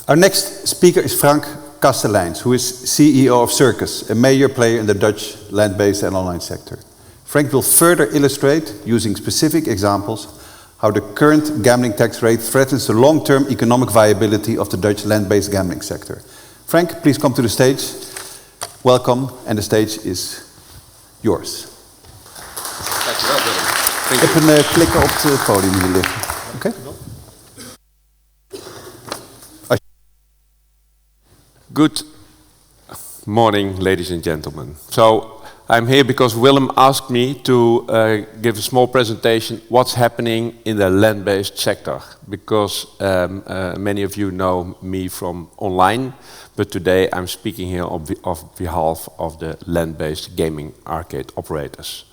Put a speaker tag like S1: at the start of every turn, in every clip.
S1: Our next speaker is Frank Kastelijns, who is CEO of Circus, a major player in the Dutch land-based and online sector. Frank will further illustrate, using specific examples, how the current gambling tax rate threatens the long-term economic viability of the Dutch land-based gambling sector. Frank, please come to the stage. Welcome, and the stage is yours.
S2: Dankjewel, Willem.
S1: Ik heb een klikker op het podium hier liggen. Oké?
S2: Good morning, ladies and gentlemen. So I'm here because Willem asked me to give a small presentation what's happening in the land-based sector, because many of you know me from online, but today I'm speaking here on behalf of the land-based gaming arcade operators.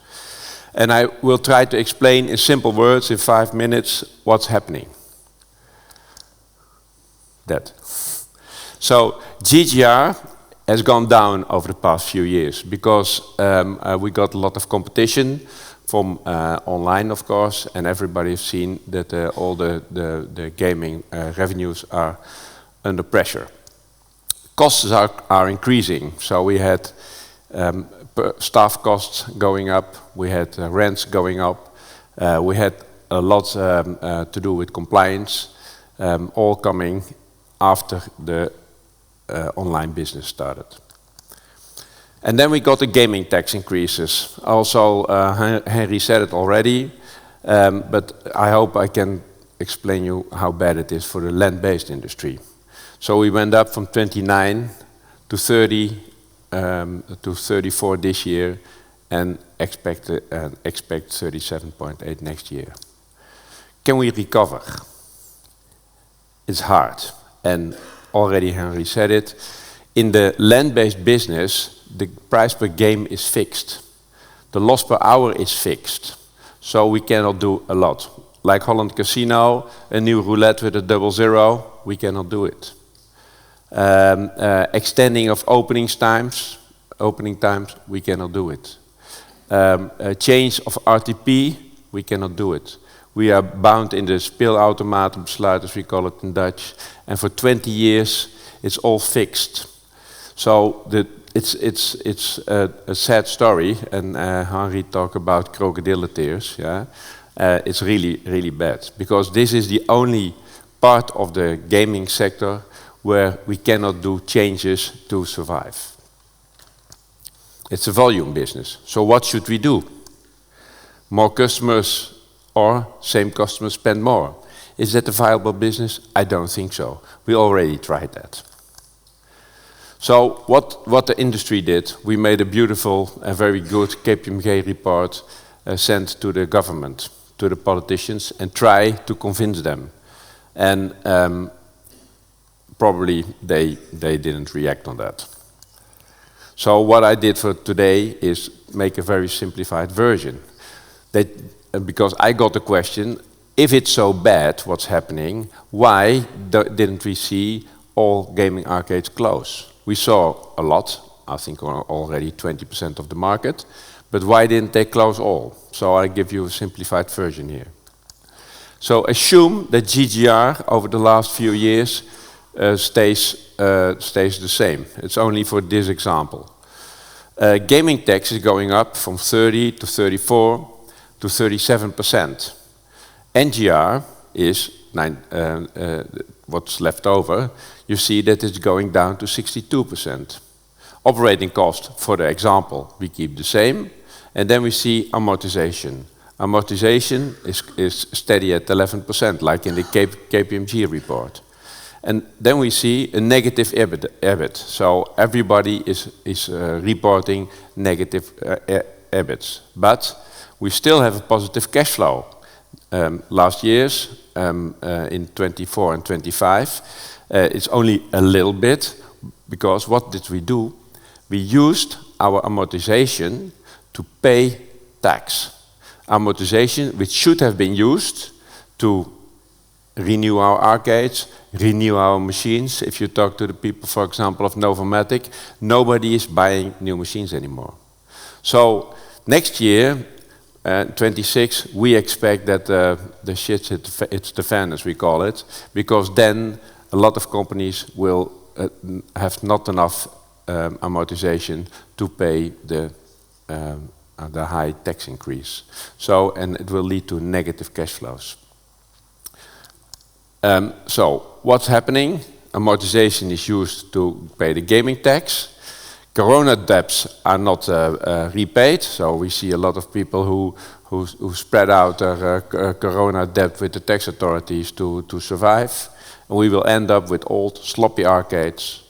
S2: And I will try to explain in simple words, in 5 minutes, what's happening. So GGR has gone down over the past few years because we got a lot of competition from online, of course, and everybody has seen that all the gaming revenues are under pressure. Costs are increasing, so we had staff costs going up, we had rents going up, we had a lot to do with compliance, all coming after the online business started. And then we got the gaming tax increases. Also, Henry said it already, but I hope I can explain you how bad it is for the land-based industry. So we went up from 29 to 30 to 34 this year, and expect 37.8 next year. Can we recover? It's hard, and already Henry said it. In the land-based business, the price per game is fixed. The loss per hour is fixed, so we cannot do a lot. Like Holland Casino, a new roulette with a 0-0, we cannot do it. Extending of opening times, we cannot do it. A change of RTP, we cannot do it. We are bound in the speelautomatenbesluit, as we call it in Dutch, and for 20 years it's all fixed. So it's a sad story, and Henry talked about crocodile tears. Yeah, it's really bad, because this is the only part of the gaming sector where we cannot do changes to survive. It's a volume business. So what should we do? More customers or same customers spend more. Is that a viable business? I don't think so. We already tried that. So what the industry did, we made a beautiful and very good KPMG report sent to the government, to the politicians, and try to convince them. And probably they didn't react on that. So what I did for today is make a very simplified version. Because I got the question, if it's so bad what's happening, why didn't we see all gaming arcades close? We saw a lot, I think already 20% of the market, but why didn't they close all? So I give you a simplified version here. So assume that GGR over the last few years stays the same. It's only for this example. Gaming tax is going up from 30 to 34 to 37%. NGR is what's left over. You see that it's going down to 62%. Operating cost, for the example, we keep the same. And then we see amortization. Amortization is steady at 11%, like in the KPMG report. And then we see a negative EBIT. So everybody is reporting negative EBITs. But we still have a positive cash flow. Last year's, in 24 and 25, it's only a little bit, because what did we do? We used our amortization to pay tax. Amortization which should have been used to renew our arcades, renew our machines. If you talk to the people, for example, of Novomatic, nobody is buying new machines anymore. So next year, 26, we expect that the shit hits the fan, as we call it, because then a lot of companies will have not enough amortization to pay the high tax increase. So, and it will lead to negative cash flows. So, what's happening? Amortization is used to pay the gaming tax. Corona debts are not repaid, so we see a lot of people who spread out their Corona debt with the tax authorities to survive. And we will end up with old, sloppy arcades.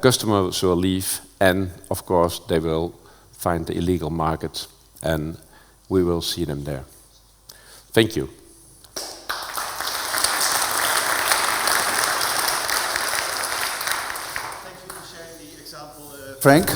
S2: Customers will leave, and of course they will find the illegal market, and we will see them there. Thank you.
S1: Frank.